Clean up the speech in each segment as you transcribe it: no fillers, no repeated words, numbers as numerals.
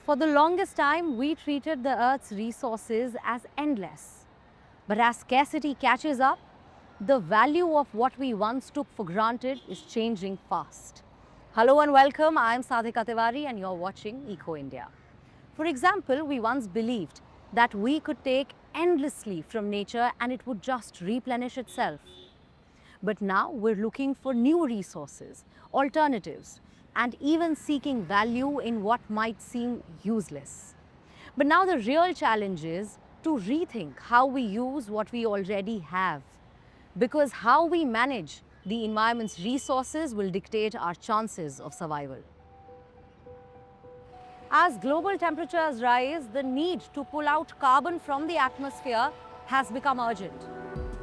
For the longest time, we treated the Earth's resources as endless. But as scarcity catches up, the value of what we once took for granted is changing fast. Hello and welcome, I am Sadhika Tiwari and you're watching Eco India. For example, we once believed that we could take endlessly from nature and it would just replenish itself. But now we're looking for new resources, alternatives, and even seeking value in what might seem useless. But now the real challenge is to rethink how we use what we already have. Because how we manage the environment's resources will dictate our chances of survival. As global temperatures rise, the need to pull out carbon from the atmosphere has become urgent.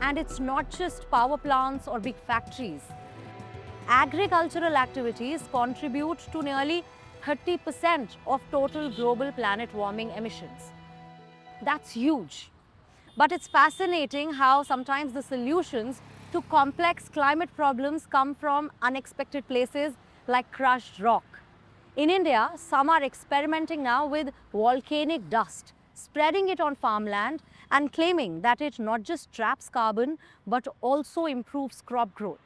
And it's not just power plants or big factories. Agricultural activities contribute to nearly 30% of total global planet warming emissions. That's huge. But it's fascinating how sometimes the solutions to complex climate problems come from unexpected places like crushed rock. In India, some are experimenting now with volcanic dust, spreading it on farmland and claiming that it not just traps carbon but also improves crop growth.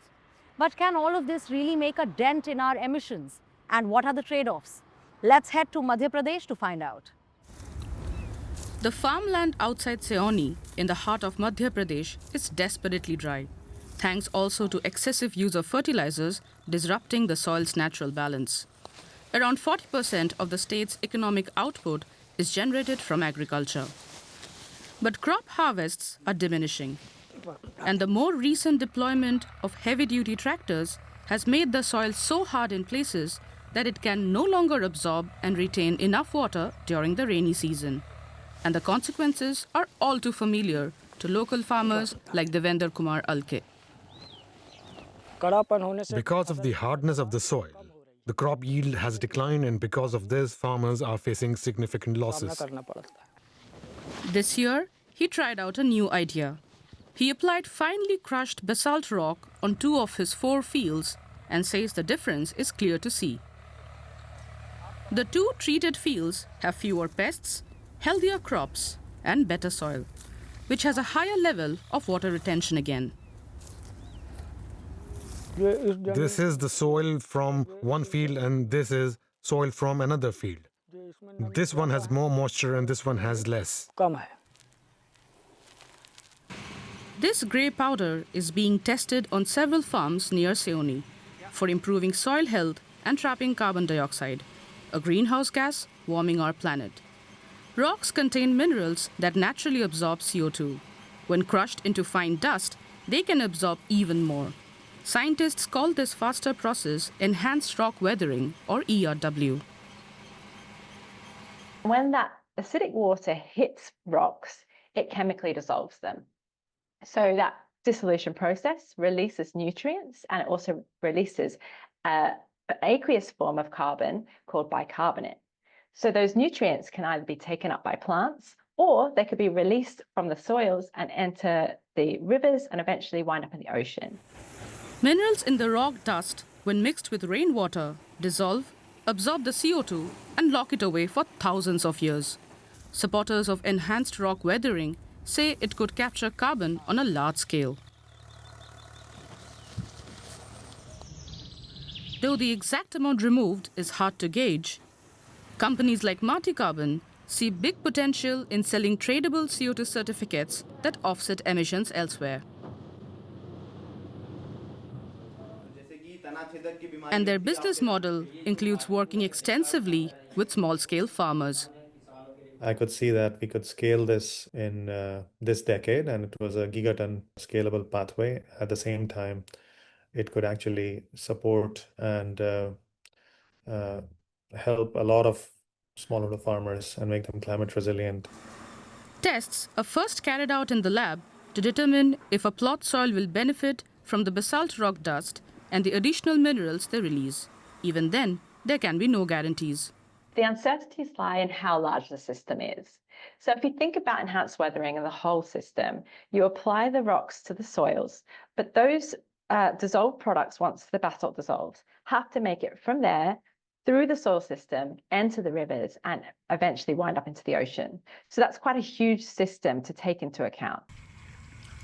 But can all of this really make a dent in our emissions? And what are the trade-offs? Let's head to Madhya Pradesh to find out. The farmland outside Seoni, in the heart of Madhya Pradesh, is desperately dry, thanks also to excessive use of fertilizers disrupting the soil's natural balance. Around 40% of the state's economic output is generated from agriculture. But crop harvests are diminishing, and the more recent deployment of heavy-duty tractors has made the soil so hard in places that it can no longer absorb and retain enough water during the rainy season. And the consequences are all too familiar to local farmers like Devendra Kumar Alke. Because of the hardness of the soil, the crop yield has declined, and because of this, farmers are facing significant losses. This year, he tried out a new idea. He applied finely crushed basalt rock on 2 of his 4 fields and says the difference is clear to see. The 2 treated fields have fewer pests, healthier crops, and better soil, which has a higher level of water retention again. This is the soil from one field and this is soil from another field. This one has more moisture and this one has less. This grey powder is being tested on several farms near Seoni for improving soil health and trapping carbon dioxide, a greenhouse gas warming our planet. Rocks contain minerals that naturally absorb CO2. When crushed into fine dust, they can absorb even more. Scientists call this faster process enhanced rock weathering, or ERW. When that acidic water hits rocks, it chemically dissolves them. So that dissolution process releases nutrients and it also releases an aqueous form of carbon called bicarbonate. So those nutrients can either be taken up by plants or they could be released from the soils and enter the rivers and eventually wind up in the ocean. Minerals in the rock dust, when mixed with rainwater, dissolve, absorb the CO2 and lock it away for thousands of years. Supporters of enhanced rock weathering say it could capture carbon on a large scale. Though the exact amount removed is hard to gauge, companies like Mati Carbon see big potential in selling tradable CO2 certificates that offset emissions elsewhere. And their business model includes working extensively with small-scale farmers. I could see that we could scale this in this decade, and it was a gigaton scalable pathway. At the same time, it could actually support and help a lot of smallholder farmers and make them climate resilient. Tests are first carried out in the lab to determine if a plot soil will benefit from the basalt rock dust and the additional minerals they release. Even then, there can be no guarantees. The uncertainties lie in how large the system is. So if you think about enhanced weathering and the whole system, you apply the rocks to the soils, but those dissolved products, once the basalt dissolves, have to make it from there through the soil system, enter the rivers, and eventually wind up into the ocean. So that's quite a huge system to take into account.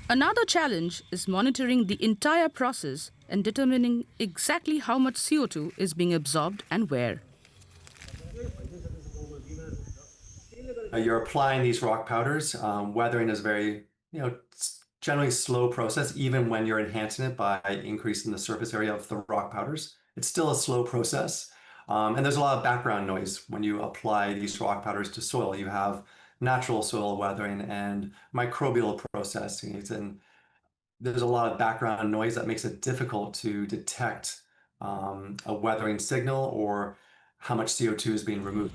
Another challenge is monitoring the entire process and determining exactly how much CO2 is being absorbed and where. You're applying these rock powders. Weathering is very, generally slow process, even when you're enhancing it by increasing the surface area of the rock powders. It's still a slow process. And there's a lot of background noise when you apply these rock powders to soil. You have natural soil weathering and microbial processing. And there's a lot of background noise that makes it difficult to detect a weathering signal or how much CO2 is being removed.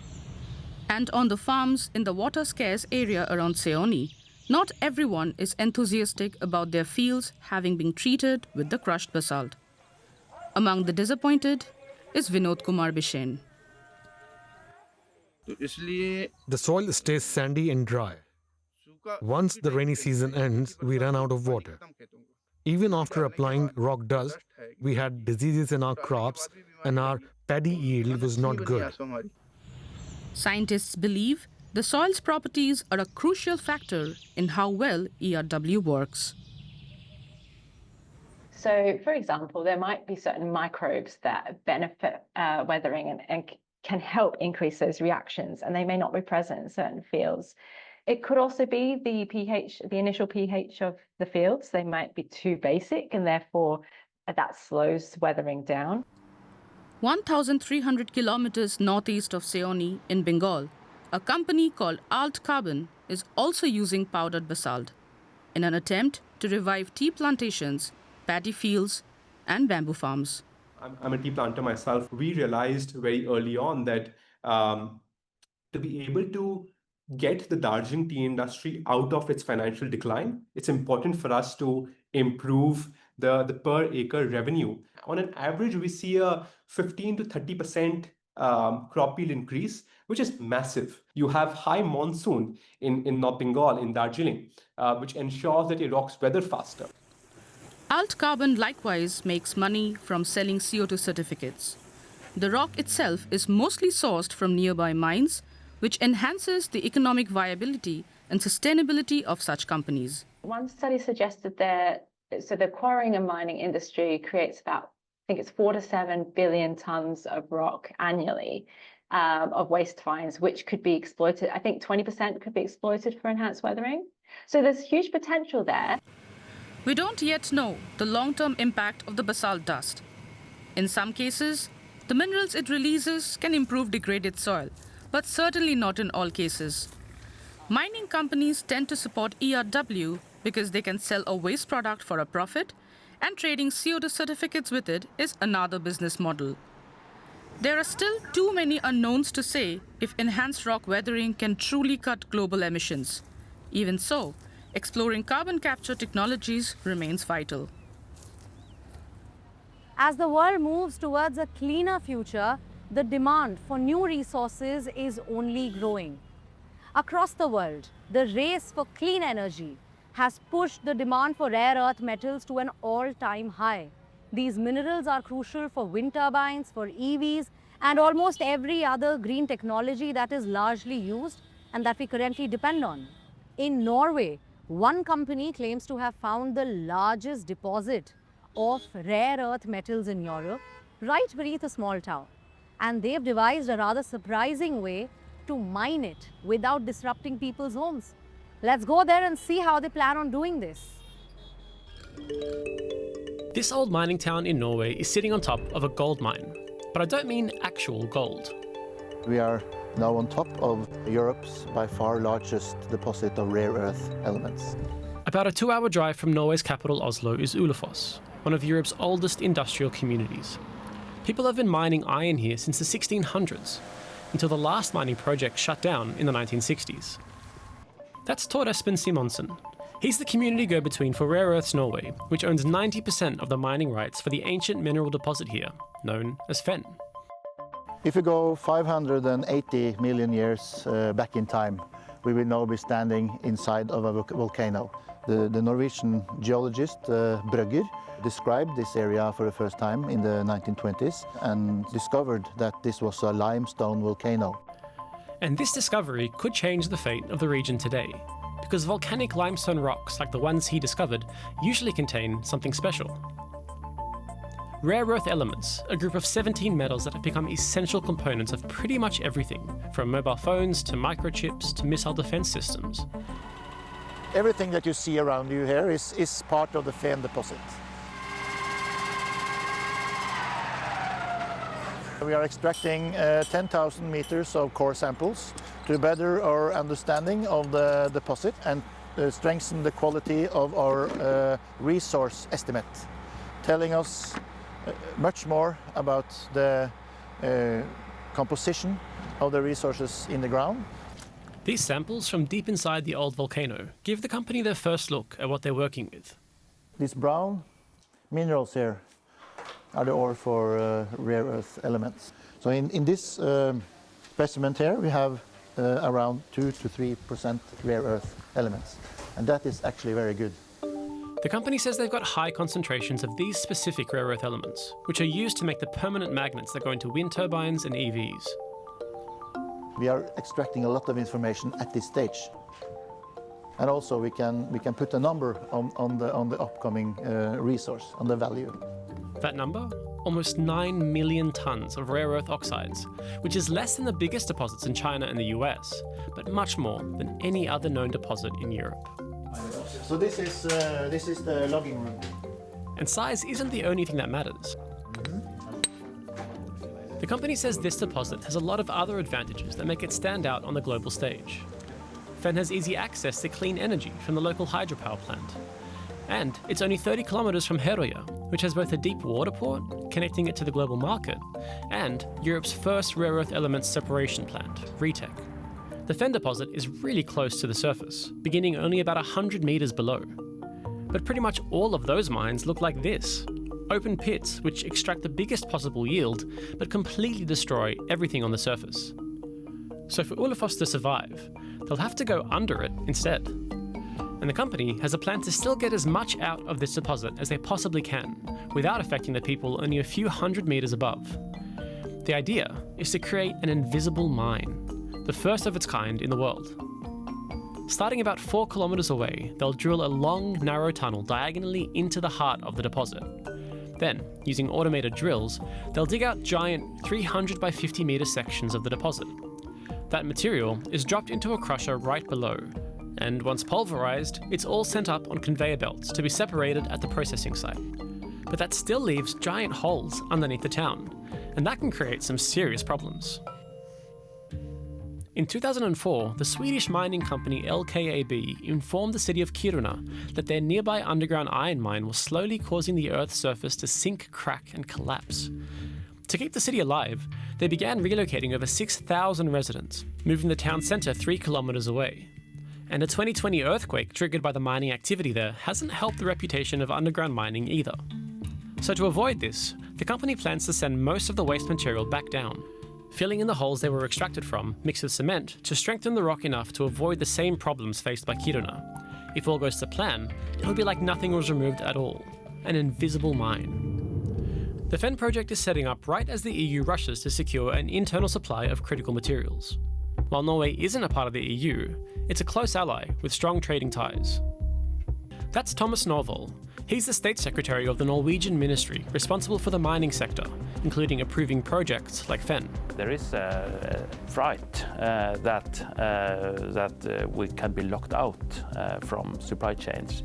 And on the farms in the water-scarce area around Seoni, not everyone is enthusiastic about their fields having been treated with the crushed basalt. Among the disappointed is Vinod Kumar Bishen. The soil stays sandy and dry. Once the rainy season ends, we run out of water. Even after applying rock dust, we had diseases in our crops and our paddy yield was not good. Scientists believe the soil's properties are a crucial factor in how well ERW works. So, for example, there might be certain microbes that benefit weathering and can help increase those reactions, and they may not be present in certain fields. It could also be the pH, the initial pH of the fields. They might be too basic, and therefore that slows weathering down. 1,300 kilometers northeast of Seoni in Bengal, a company called Alt Carbon is also using powdered basalt in an attempt to revive tea plantations, paddy fields, and bamboo farms. I'm a tea planter myself. We realized very early on that to be able to get the Darjeeling tea industry out of its financial decline, it's important for us to improve the per acre revenue. On an average, we see a 15 to 30% crop yield increase, which is massive. You have high monsoon in North Bengal, in Darjeeling, which ensures that your rocks weather faster. Alt Carbon likewise makes money from selling CO2 certificates. The rock itself is mostly sourced from nearby mines, which enhances the economic viability and sustainability of such companies. One study suggested that the quarrying and mining industry creates about, I think it's 4 to 7 billion tons of rock annually of waste fines, which could be exploited. I think 20% could be exploited for enhanced weathering. So there's huge potential there. We don't yet know the long-term impact of the basalt dust. In some cases, the minerals it releases can improve degraded soil, but certainly not in all cases. Mining companies tend to support ERW because they can sell a waste product for a profit, and trading CO2 certificates with it is another business model. There are still too many unknowns to say if enhanced rock weathering can truly cut global emissions. Even so, exploring carbon capture technologies remains vital. As the world moves towards a cleaner future, the demand for new resources is only growing. Across the world, the race for clean energy has pushed the demand for rare earth metals to an all-time high. These minerals are crucial for wind turbines, for EVs, and almost every other green technology that is largely used and that we currently depend on. In Norway, one company claims to have found the largest deposit of rare earth metals in Europe, right beneath a small town. And they've devised a rather surprising way to mine it without disrupting people's homes. Let's go there and see how they plan on doing this. This old mining town in Norway is sitting on top of a gold mine, but I don't mean actual gold. We are now on top of Europe's by far largest deposit of rare earth elements. About a 2-hour drive from Norway's capital Oslo is Ulefoss, one of Europe's oldest industrial communities. People have been mining iron here since the 1600s, until the last mining project shut down in the 1960s. That's Tord Espen Simonsen. He's the community go-between for Rare Earths Norway, which owns 90% of the mining rights for the ancient mineral deposit here, known as Fen. If you go 580 million years back in time, we will now be standing inside of a volcano. The Norwegian geologist Brøgger described this area for the first time in the 1920s and discovered that this was a limestone volcano. And this discovery could change the fate of the region today, because volcanic limestone rocks like the ones he discovered usually contain something special. Rare earth elements, a group of 17 metals that have become essential components of pretty much everything, from mobile phones to microchips to missile defense systems. Everything that you see around you here is part of the Fen deposit. We are extracting 10,000 meters of core samples to better our understanding of the deposit and strengthen the quality of our resource estimate, telling us much more about the composition of the resources in the ground. These samples from deep inside the old volcano give the company their first look at what they're working with. These brown minerals here are the ore for rare earth elements. So in this specimen here we have around 2 to 3% rare earth elements, and that is actually very good. The company says they've got high concentrations of these specific rare earth elements, which are used to make the permanent magnets that go into wind turbines and EVs. We are extracting a lot of information at this stage. And also we can put a number on the upcoming resource, on the value. That number? Almost 9 million tons of rare earth oxides, which is less than the biggest deposits in China and the US, but much more than any other known deposit in Europe. So this is the logging room. And size isn't the only thing that matters. The company says this deposit has a lot of other advantages that make it stand out on the global stage. Fen has easy access to clean energy from the local hydropower plant. And it's only 30 kilometers from Herøya, which has both a deep water port, connecting it to the global market, and Europe's first rare earth elements separation plant, RETEC. The Fen deposit is really close to the surface, beginning only about 100 meters below. But pretty much all of those mines look like this. Open pits which extract the biggest possible yield, but completely destroy everything on the surface. So for Ulefoss to survive, they'll have to go under it instead. And the company has a plan to still get as much out of this deposit as they possibly can, without affecting the people only a few hundred meters above. The idea is to create an invisible mine, the first of its kind in the world. Starting about 4 kilometers away, they'll drill a long, narrow tunnel diagonally into the heart of the deposit. Then, using automated drills, they'll dig out giant 300 by 50 meter sections of the deposit. That material is dropped into a crusher right below, and once pulverized, it's all sent up on conveyor belts to be separated at the processing site. But that still leaves giant holes underneath the town, and that can create some serious problems. In 2004, the Swedish mining company LKAB informed the city of Kiruna that their nearby underground iron mine was slowly causing the Earth's surface to sink, crack, and collapse. To keep the city alive, they began relocating over 6,000 residents, moving the town centre 3 kilometers away. And a 2020 earthquake triggered by the mining activity there hasn't helped the reputation of underground mining either. So to avoid this, the company plans to send most of the waste material back down, filling in the holes they were extracted from, mixed with cement, to strengthen the rock enough to avoid the same problems faced by Kiruna. If all goes to plan, it'll be like nothing was removed at all. An invisible mine. The Fen project is setting up right as the EU rushes to secure an internal supply of critical materials. While Norway isn't a part of the EU, it's a close ally with strong trading ties. That's Thomas Norvoll. He's the State Secretary of the Norwegian Ministry responsible for the mining sector, including approving projects like Fen. There is a fright that we can be locked out from supply chains.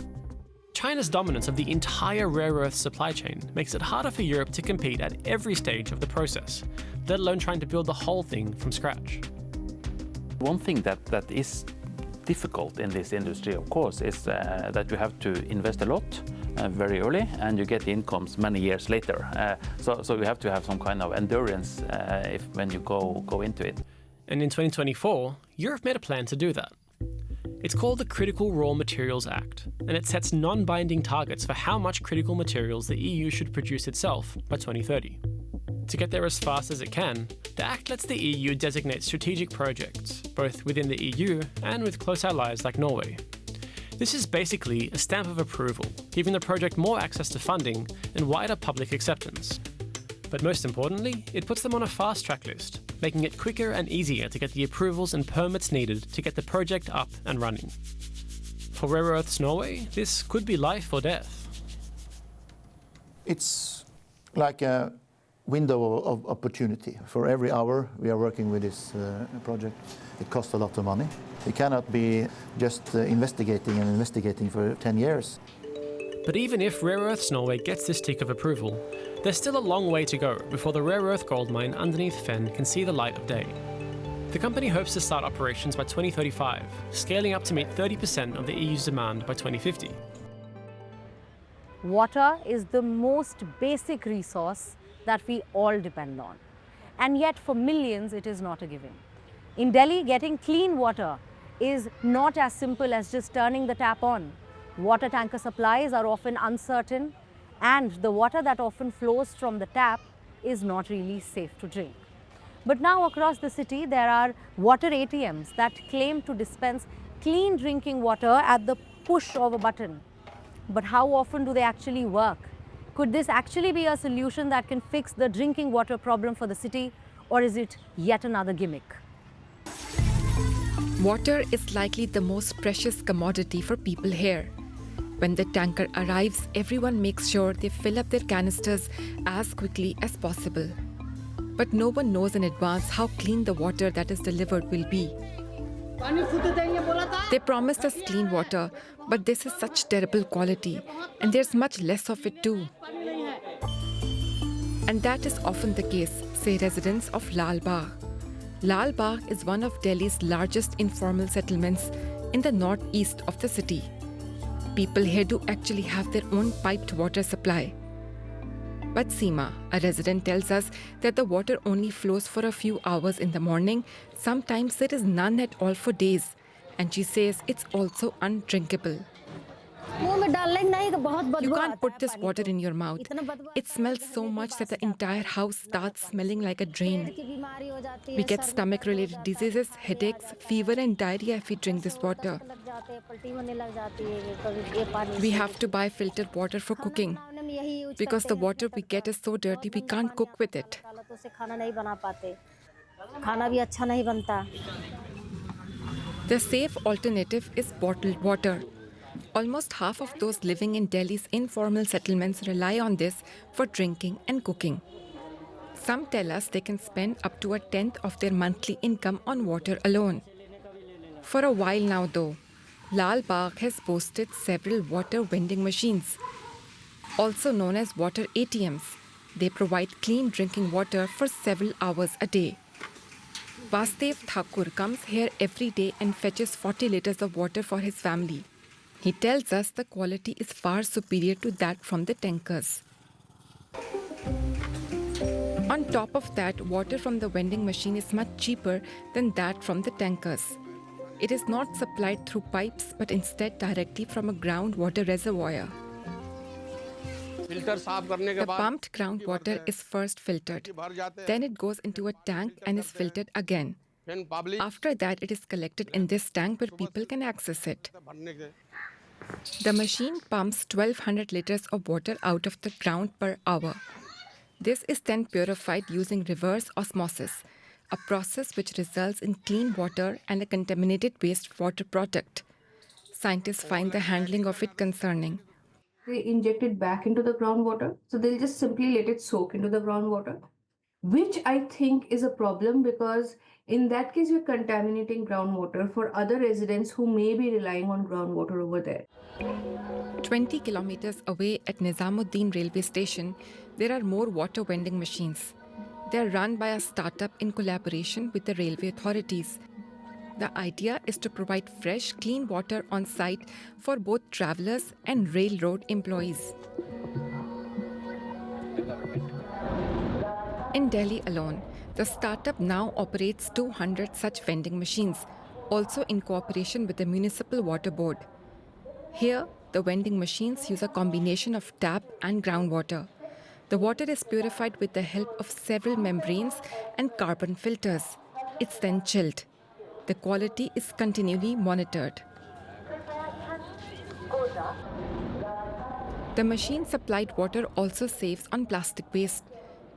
China's dominance of the entire rare earth supply chain makes it harder for Europe to compete at every stage of the process, let alone trying to build the whole thing from scratch. One thing that is difficult in this industry, of course, is that you have to invest a lot very early, and you get incomes many years later. So you have to have some kind of endurance when you go into it. And in 2024, Europe made a plan to do that. It's called the Critical Raw Materials Act, and it sets non-binding targets for how much critical materials the EU should produce itself by 2030. To get there as fast as it can, the Act lets the EU designate strategic projects, both within the EU and with close allies like Norway. This is basically a stamp of approval, giving the project more access to funding and wider public acceptance. But most importantly, it puts them on a fast-track list, making it quicker and easier to get the approvals and permits needed to get the project up and running. For Rare Earths Norway, this could be life or death. It's like a window of opportunity. For every hour we are working with this project, it costs a lot of money. We cannot be just investigating for 10 years. But even if Rare Earths Norway gets this tick of approval, there's still a long way to go before the rare earth gold mine underneath Fenn can see the light of day. The company hopes to start operations by 2035, scaling up to meet 30% of the EU's demand by 2050. Water is the most basic resource that we all depend on. And yet for millions, it is not a given. In Delhi, getting clean water is not as simple as just turning the tap on. Water tanker supplies are often uncertain, and the water that often flows from the tap is not really safe to drink. But now across the city, there are water ATMs that claim to dispense clean drinking water at the push of a button. But how often do they actually work? Could this actually be a solution that can fix the drinking water problem for the city, or is it yet another gimmick? Water is likely the most precious commodity for people here. When the tanker arrives, everyone makes sure they fill up their canisters as quickly as possible. But no one knows in advance how clean the water that is delivered will be. They promised us clean water, but this is such terrible quality, and there's much less of it too. And that is often the case, say residents of Lal Bagh. Lal Bagh is one of Delhi's largest informal settlements in the northeast of the city. People here do actually have their own piped water supply. But Seema, a resident, tells us that the water only flows for a few hours in the morning. Sometimes there is none at all for days. And she says it's also undrinkable. You can't put this water in your mouth. It smells so much that the entire house starts smelling like a drain. We get stomach-related diseases, headaches, fever and diarrhea if we drink this water. We have to buy filtered water for cooking. Because the water we get is so dirty, we can't cook with it. The safe alternative is bottled water. Almost half of those living in Delhi's informal settlements rely on this for drinking and cooking. Some tell us they can spend up to a tenth of their monthly income on water alone. For a while now, though, Lal Bagh has boasted several water vending machines, also known as water ATMs. They provide clean drinking water for several hours a day. Vasudev Thakur comes here every day and fetches 40 liters of water for his family. He tells us the quality is far superior to that from the tankers. On top of that, water from the vending machine is much cheaper than that from the tankers. It is not supplied through pipes, but instead directly from a groundwater reservoir. The pumped groundwater is first filtered. Then it goes into a tank and is filtered again. After that, it is collected in this tank where people can access it. The machine pumps 1200 liters of water out of the ground per hour. This is then purified using reverse osmosis, a process which results in clean water and a contaminated wastewater product. Scientists find the handling of it concerning. They inject it back into the groundwater, so they'll just simply let it soak into the groundwater, which I think is a problem because in that case, you're contaminating groundwater for other residents who may be relying on groundwater over there. 20 kilometers away at Nizamuddin railway station, there are more water vending machines. They are run by a startup in collaboration with the railway authorities. The idea is to provide fresh, clean water on site for both travelers and railroad employees. In Delhi alone, the startup now operates 200 such vending machines, also in cooperation with the Municipal Water Board. Here, the vending machines use a combination of tap and groundwater. The water is purified with the help of several membranes and carbon filters. It's then chilled. The quality is continually monitored. The machine-supplied water also saves on plastic waste.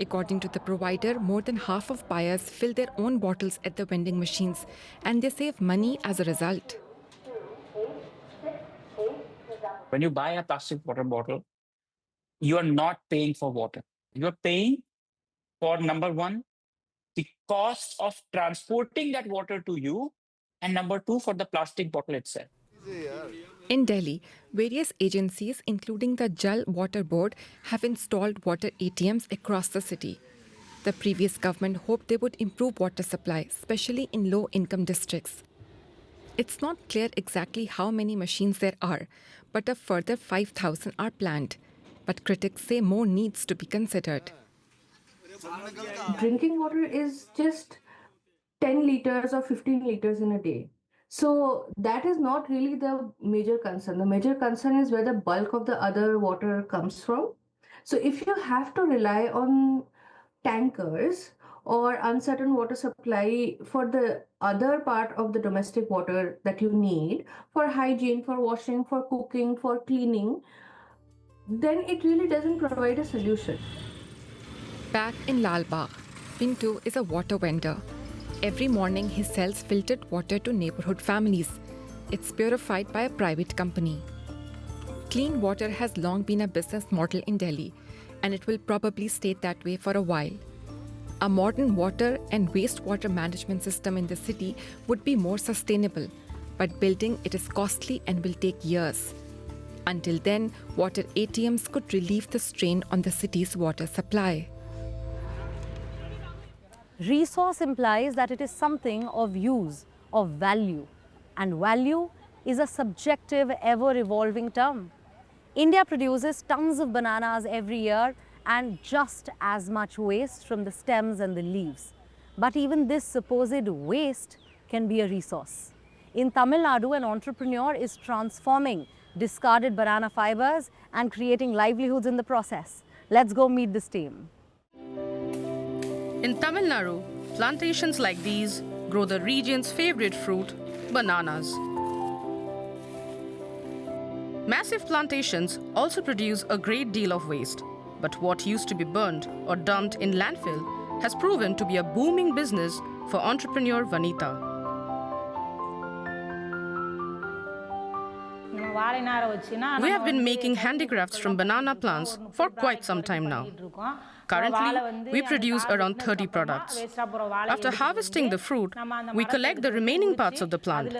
According to the provider, more than half of buyers fill their own bottles at the vending machines, and they save money as a result. When you buy a plastic water bottle, you are not paying for water. You are paying for, number one, the cost of transporting that water to you, and number two, for the plastic bottle itself. In Delhi, various agencies, including the Jal Water Board, have installed water ATMs across the city. The previous government hoped they would improve water supply, especially in low-income districts. It's not clear exactly how many machines there are, but a further 5,000 are planned. But critics say more needs to be considered. Drinking water is just 10 liters or 15 liters in a day. So that is not really the major concern. The major concern is where the bulk of the other water comes from. So if you have to rely on tankers or uncertain water supply for the other part of the domestic water that you need for hygiene, for washing, for cooking, for cleaning, then it really doesn't provide a solution. Back in Lal Bagh, Pintu is a water vendor. Every morning he sells filtered water to neighborhood families. It's purified by a private company. Clean water has long been a business model in Delhi, and it will probably stay that way for a while. A modern water and wastewater management system in the city would be more sustainable, but building it is costly and will take years. Until then, water ATMs could relieve the strain on the city's water supply. Resource implies that it is something of use, of value. And value is a subjective, ever-evolving term. India produces tons of bananas every year and just as much waste from the stems and the leaves. But even this supposed waste can be a resource. In Tamil Nadu, an entrepreneur is transforming discarded banana fibers and creating livelihoods in the process. Let's go meet this team. In Tamil Nadu, plantations like these grow the region's favorite fruit, bananas. Massive plantations also produce a great deal of waste, but what used to be burned or dumped in landfill has proven to be a booming business for entrepreneur Vanita. We have been making handicrafts from banana plants for quite some time now. Currently, we produce around 30 products. After harvesting the fruit, we collect the remaining parts of the plant.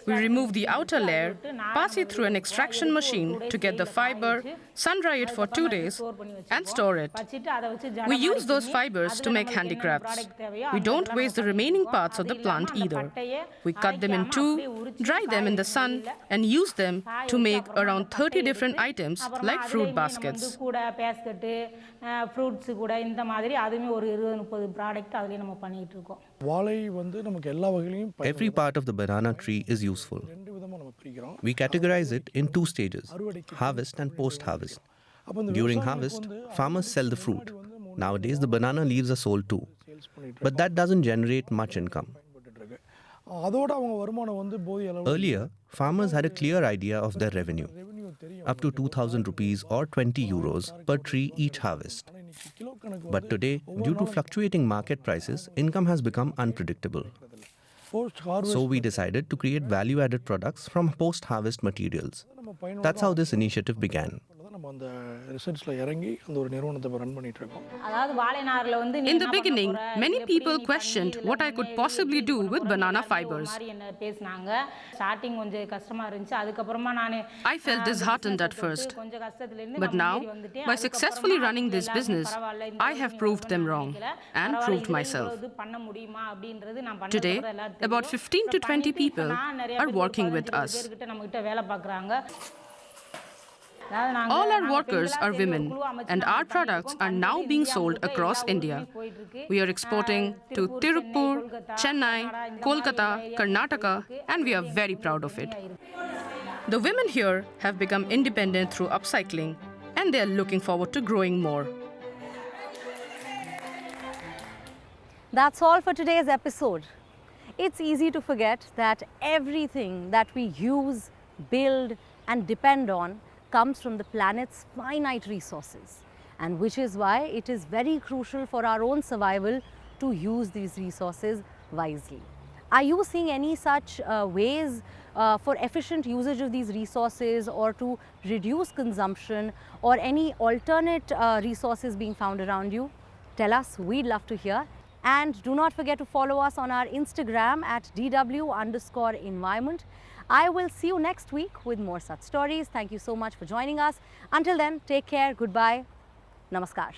We remove the outer layer, pass it through an extraction machine to get the fiber, sun-dry it for 2 days, and store it. We use those fibers to make handicrafts. We don't waste the remaining parts of the plant either. We cut them in two, dry them in the sun, and use them to make around 30 different items like fruit baskets. Every part of the banana tree is useful. We categorize it in two stages, harvest and post-harvest. During harvest, farmers sell the fruit. Nowadays, the banana leaves are sold too. But that doesn't generate much income. Earlier, farmers had a clear idea of their revenue, up to 2,000 rupees or 20 euros per tree each harvest. But today, due to fluctuating market prices, income has become unpredictable. So we decided to create value-added products from post-harvest materials. That's how this initiative began. In the beginning, many people questioned what I could possibly do with banana fibers. I felt disheartened at first. But now, by successfully running this business, I have proved them wrong and proved myself. Today, about 15 to 20 people are working with us. All our workers are women, and our products are now being sold across India. We are exporting to Tirupur, Chennai, Kolkata, Karnataka, and we are very proud of it. The women here have become independent through upcycling, and they are looking forward to growing more. That's all for today's episode. It's easy to forget that everything that we use, build, and depend on comes from the planet's finite resources, and which is why it is very crucial for our own survival to use these resources wisely. Are you seeing any such ways for efficient usage of these resources, or to reduce consumption, or any alternate resources being found around you? Tell us, we'd love to hear. And do not forget to follow us on our Instagram at DW_environment. I will see you next week with more such stories. Thank you so much for joining us. Until then, take care, goodbye, namaskar.